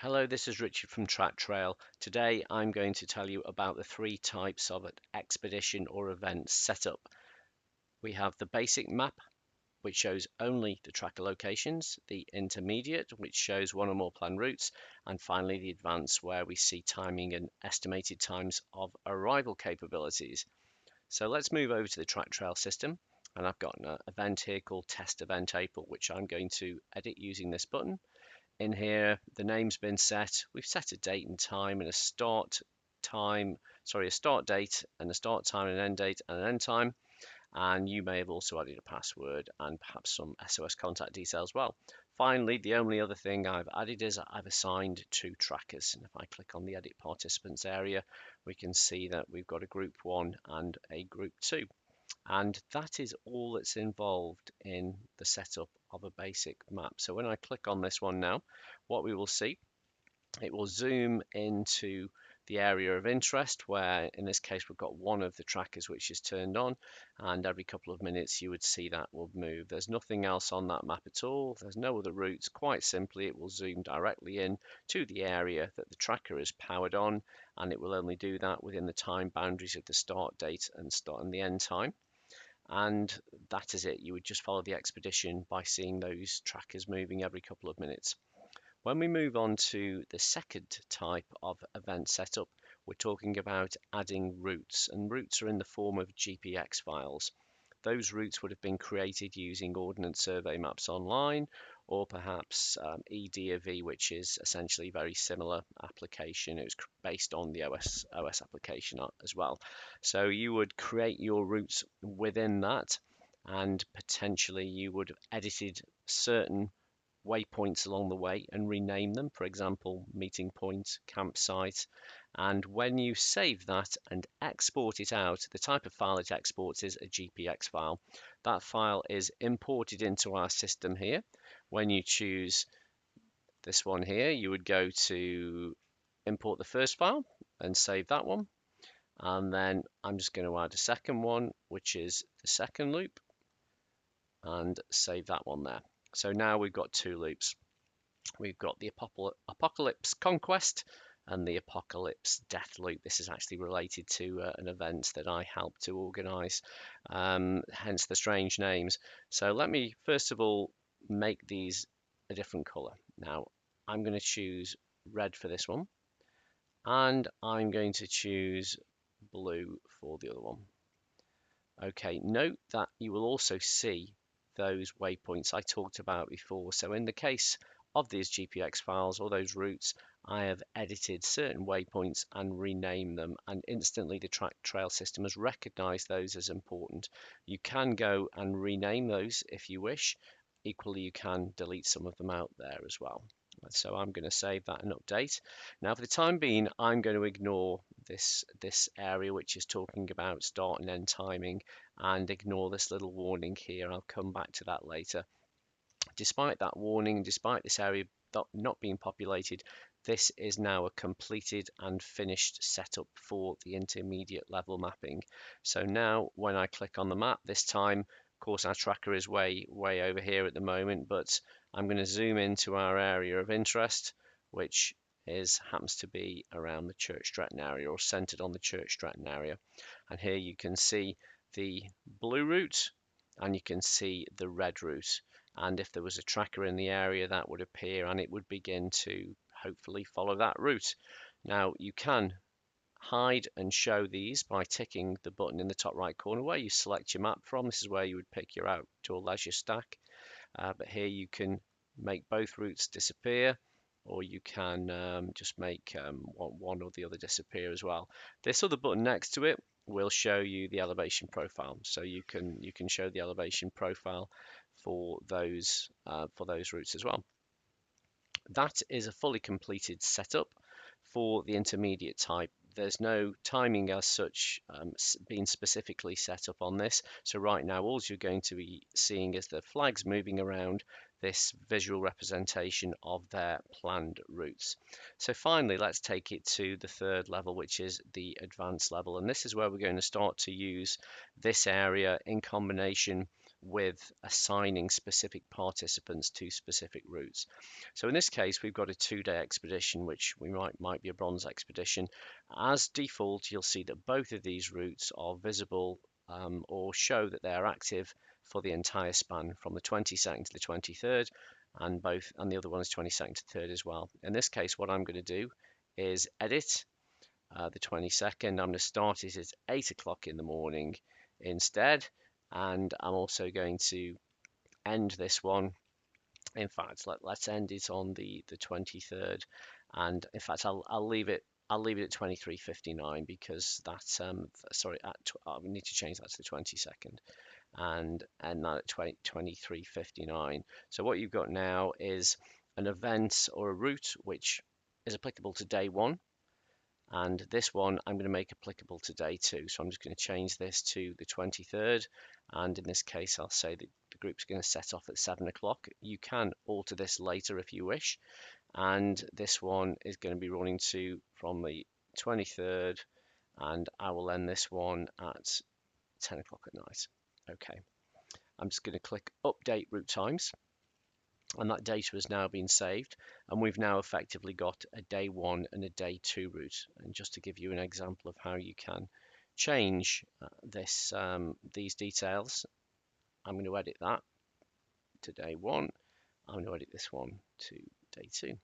Hello, this is Richard from TrackTrail. Today I'm going to tell you about the three types of expedition or event setup. We have the basic map, which shows only the tracker locations, the intermediate, which shows one or more planned routes, and finally the advanced, where we see timing and estimated times of arrival capabilities. So let's move over to the TrackTrail system, and I've got an event here called Test Event April, which I'm going to edit using this button. In here, the name's been set. We've set a date and time and a a start date and a start time and an end date and an end time. And you may have also added a password and perhaps some SOS contact details as well. Finally, the only other thing I've added is I've assigned two trackers. And if I click on the edit participants area, we can see that we've got a group one and a group two. And that is all that's involved in the setup of a basic map. So when I click on this one now, what we will see, it will zoom into the area of interest, where in this case we've got one of the trackers which is turned on, and every couple of minutes you would see that will move. There's nothing else on that map at all. There's no other routes. Quite simply, it will zoom directly in to the area that the tracker is powered on, and it will only do that within the time boundaries of the start date and the end time. And that is it. You would just follow the expedition by seeing those trackers moving every couple of minutes. When we move on to the second type of event setup, we're talking about adding routes, and routes are in the form of GPX files. Those routes would have been created using Ordnance Survey Maps Online, or perhaps EDV, which is essentially a very similar application. It was based on the OS application as well. So you would create your routes within that, and potentially you would have edited certain waypoints along the way and rename them, for example, meeting point, campsite. And when you save that and export it out, the type of file it exports is a GPX file. That file is imported into our system here. When you choose this one here, you would go to import the first file and save that one. And then I'm just going to add a second one, which is the second loop, and save that one there. So now we've got two loops. We've got the Apocalypse Conquest and the Apocalypse Death Loop. This is actually related to an event that I helped to organise, hence the strange names. So let me first of all make these a different colour. Now I'm going to choose red for this one, and I'm going to choose blue for the other one. Okay, note that you will also see those waypoints I talked about before. So in the case of these GPX files or those routes, I have edited certain waypoints and renamed them, and instantly the TrackTrail system has recognized those as important. You can go and rename those if you wish. Equally, you can delete some of them out there as well. So I'm going to save that and update. Now, for the time being, I'm going to ignore this area which is talking about start and end timing, and ignore this little warning here. I'll come back to that later. Despite that warning, despite this area not being populated, this is now a completed and finished setup for the intermediate level mapping. So now when I click on the map this time, of course our tracker is way over here at the moment, but I'm going to zoom into our area of interest, which happens to be around the Church Stretton area, or centered on the Church Stretton area. And here you can see the blue route and you can see the red route. And if there was a tracker in the area, that would appear and it would begin to hopefully follow that route. Now you can hide and show these by ticking the button in the top right corner where you select your map from. This is where you would pick your outdoor leisure stack. But here you can make both routes disappear, or you can just make one or the other disappear as well. This other button next to it will show you the elevation profile, so you can show the elevation profile for those routes as well. That is a fully completed setup for the intermediate type. There's no timing as such being specifically set up on this. So right now, all you're going to be seeing is the flags moving around this visual representation of their planned routes. So finally, let's take it to the third level, which is the advanced level. And this is where we're going to start to use this area in combination with assigning specific participants to specific routes. So in this case, we've got a 2-day expedition, which we might be a bronze expedition. As default, you'll see that both of these routes are visible or show that they are active for the entire span from the 22nd to the 23rd, and the other one is 22nd to 3rd as well. In this case, what I'm going to do is edit the 22nd. I'm going to start it at 8 o'clock in the morning instead, and I'm also going to end this one. In fact, let's end it on the 23rd, and in fact I'll leave it at 23:59 because that's sorry, we need to change that to the 22nd, and that at 23:59. So what you've got now is an event or a route which is applicable to day one, and this one I'm going to make applicable to day two. So I'm just going to change this to the 23rd, and in this case I'll say that the group's going to set off at 7 o'clock. You can alter this later if you wish, and this one is going to be running from the 23rd, and I will end this one at 10 o'clock at night. Okay, I'm just going to click update route times, and that data has now been saved, and we've now effectively got a day one and a day two route. And just to give you an example of how you can change these details, I'm going to edit that to day one. I'm going to edit this one to day two.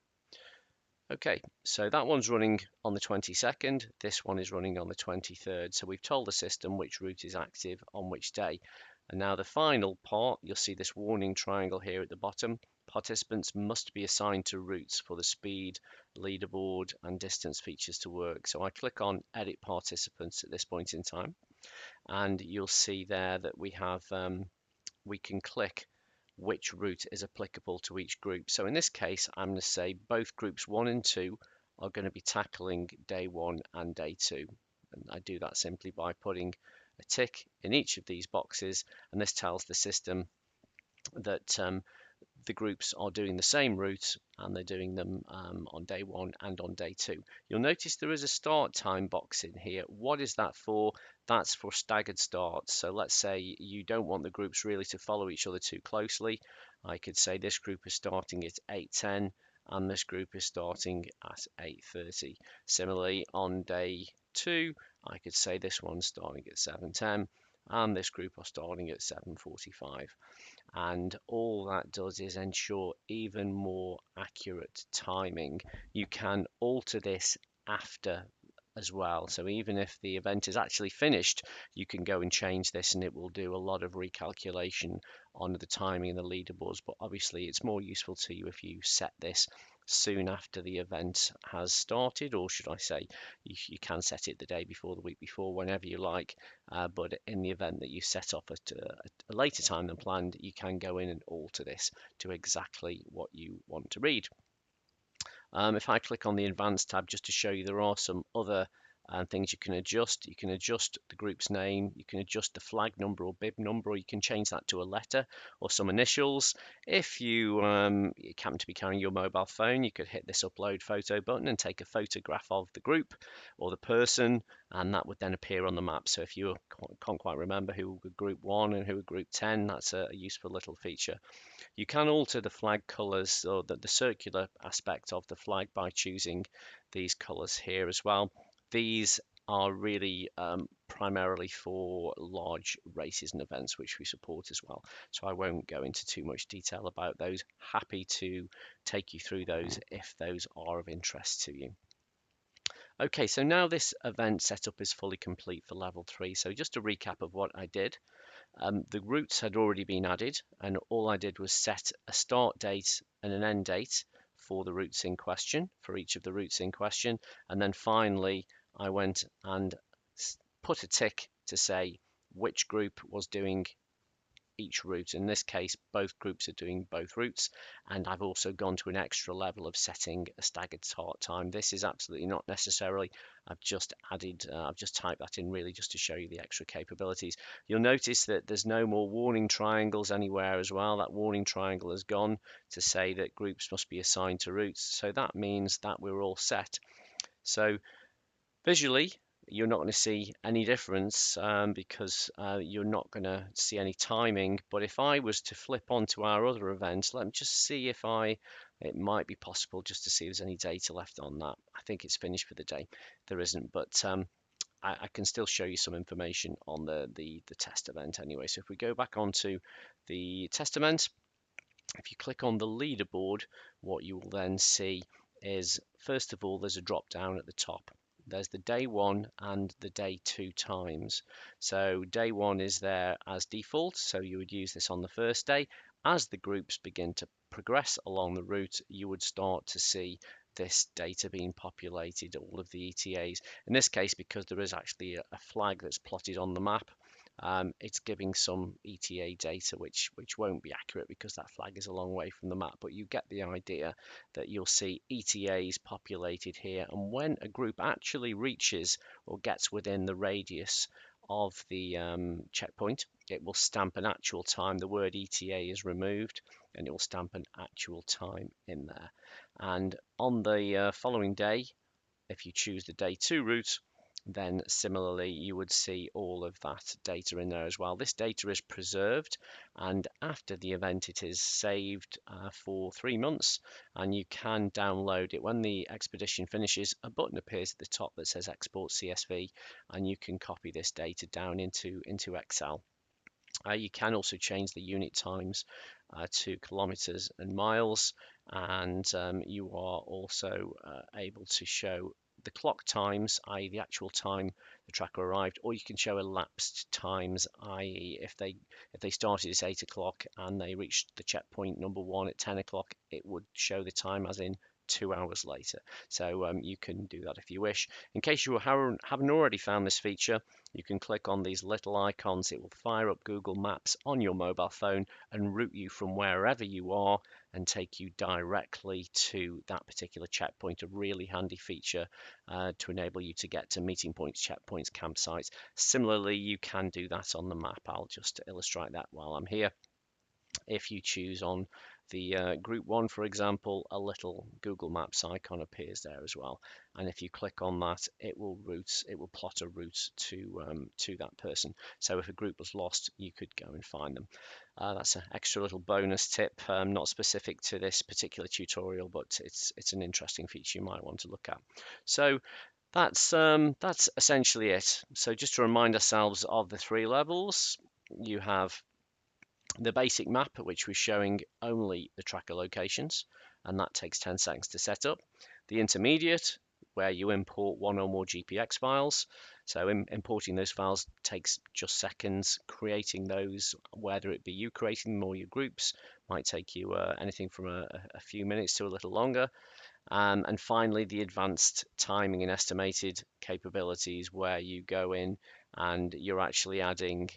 Okay, so that one's running on the 22nd, this one is running on the 23rd. So we've told the system which route is active on which day. And now the final part, you'll see this warning triangle here at the bottom. Participants must be assigned to routes for the speed, leaderboard, and distance features to work. So I click on Edit Participants at this point in time, and you'll see there that we can click which route is applicable to each group. So in this case, I'm going to say both groups 1 and 2 are going to be tackling day 1 and day 2. And I do that simply by putting a tick in each of these boxes, and this tells the system that the groups are doing the same route and they're doing them on day one and on day two. You'll notice there is a start time box in here. What is that for? That's for staggered starts. So let's say you don't want the groups really to follow each other too closely. I could say this group is starting at 8:10 and this group is starting at 8:30. Similarly, on day two, I could say this one's starting at 7:10 and this group are starting at 7:45. And all that does is ensure even more accurate timing. You can alter this after as well. So even if the event is actually finished, you can go and change this and it will do a lot of recalculation on the timing and the leaderboards. But obviously it's more useful to you if you set this soon after the event has started, or should I say, you can set it the day before, the week before, whenever you like. But in the event that you set off at a later time than planned, you can go in and alter this to exactly what you want to read. If I click on the Advanced tab just to show you, there are some other things you can adjust. You can adjust the group's name, you can adjust the flag number or bib number, or you can change that to a letter or some initials. If you happen to be carrying your mobile phone, you could hit this upload photo button and take a photograph of the group or the person, and that would then appear on the map. So if you can't quite remember who were group 1 and who were group 10, that's a useful little feature. You can alter the flag colours or the circular aspect of the flag by choosing these colours here as well. These are really primarily for large races and events, which we support as well. So I won't go into too much detail about those. Happy to take you through those if those are of interest to you. Okay, so now this event setup is fully complete for level 3. So just a recap of what I did. The routes had already been added, and all I did was set a start date and an end date for the routes in question, for each of the routes in question. And then finally, I went and put a tick to say which group was doing each route. In this case, both groups are doing both routes, and I've also gone to an extra level of setting a staggered start time. This is absolutely not necessary. I've just typed that in really just to show you the extra capabilities. You'll notice that there's no more warning triangles anywhere as well. That warning triangle has gone to say that groups must be assigned to routes. So that means that we're all set. So visually, you're not going to see any difference because you're not going to see any timing. But if I was to flip onto our other event, let me just see if it might be possible just to see if there's any data left on that. I think it's finished for the day. There isn't, but I can still show you some information on the test event anyway. So if we go back onto the test event, if you click on the leaderboard, what you will then see is, first of all, there's a drop down at the top. There's the day one and the day two times. So day one is there as default, so you would use this on the first day. As the groups begin to progress along the route, you would start to see this data being populated, all of the ETAs. In this case, because there is actually a flag that's plotted on the map, it's giving some ETA data which won't be accurate because that flag is a long way from the map, but you get the idea that you'll see ETAs populated here, and when a group actually reaches or gets within the radius of the checkpoint, it will stamp an actual time. The word ETA is removed and it will stamp an actual time in there. And on the following day, if you choose the day two route, then similarly you would see all of that data in there as well. This data is preserved, and after the event it is saved for 3 months, and you can download it. When the expedition finishes, a button appears at the top that says export CSV, and you can copy this data down into Excel. You can also change the unit times to kilometers and miles, and you are also able to show the clock times, i.e. the actual time the tracker arrived, or you can show elapsed times, i.e. if they started at 8 o'clock and they reached the checkpoint number one at 10 o'clock, it would show the time as in 2 hours later. So you can do that if you wish. In case you haven't already found this feature, you can click on these little icons. It will fire up Google Maps on your mobile phone and route you from wherever you are and take you directly to that particular checkpoint. A really handy feature to enable you to get to meeting points, checkpoints, campsites. Similarly, you can do that on the map. I'll just illustrate that while I'm here. If you choose on the group one, for example, a little Google Maps icon appears there as well. And if you click on that, it will plot a route to that person. So if a group was lost, you could go and find them. That's an extra little bonus tip, not specific to this particular tutorial, but it's an interesting feature you might want to look at. So that's essentially it. So just to remind ourselves of the 3 levels, you have the basic map, which was showing only the tracker locations, and that takes 10 seconds to set up. The intermediate, where you import 1 or more GPX files. So importing those files takes just seconds. Creating those, whether it be you creating them or your groups, might take you anything from a few minutes to a little longer. And finally, the advanced timing and estimated capabilities, where you go in and you're actually adding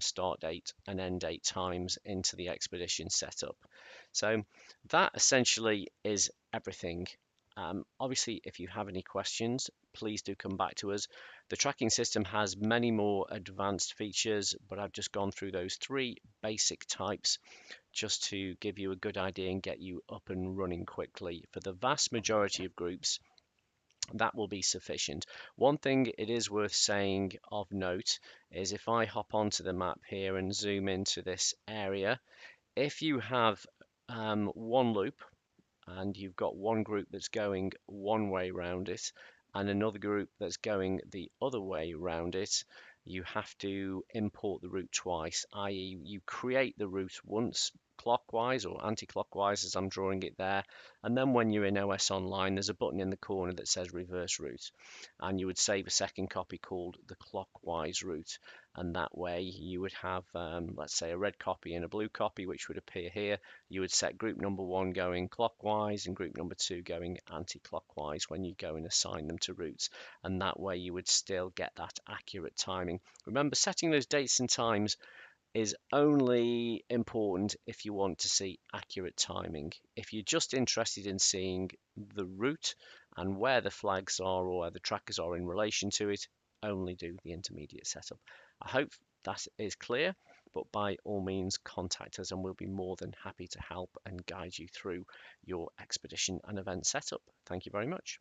start date and end date times into the expedition setup. So that essentially is everything. Obviously, if you have any questions, please do come back to us. The tracking system has many more advanced features, but I've just gone through those 3 basic types just to give you a good idea and get you up and running quickly. For the vast majority of groups, that will be sufficient. One thing it is worth saying of note is if I hop onto the map here and zoom into this area, if you have one loop and you've got one group that's going one way around it and another group that's going the other way around it, you have to import the route twice, i.e. you create the route once clockwise or anti-clockwise as I'm drawing it there, and then when you're in OS Online there's a button in the corner that says reverse route, and you would save a second copy called the clockwise route, and that way you would have let's say a red copy and a blue copy which would appear here. You would set group number 1 going clockwise and group number 2 going anti-clockwise when you go and assign them to routes, and that way you would still get that accurate timing. Remember, setting those dates and times is only important if you want to see accurate timing. If you're just interested in seeing the route and where the flags are or where the trackers are in relation to it, only do the intermediate setup. I hope that is clear, but by all means contact us and we'll be more than happy to help and guide you through your expedition and event setup. Thank you very much.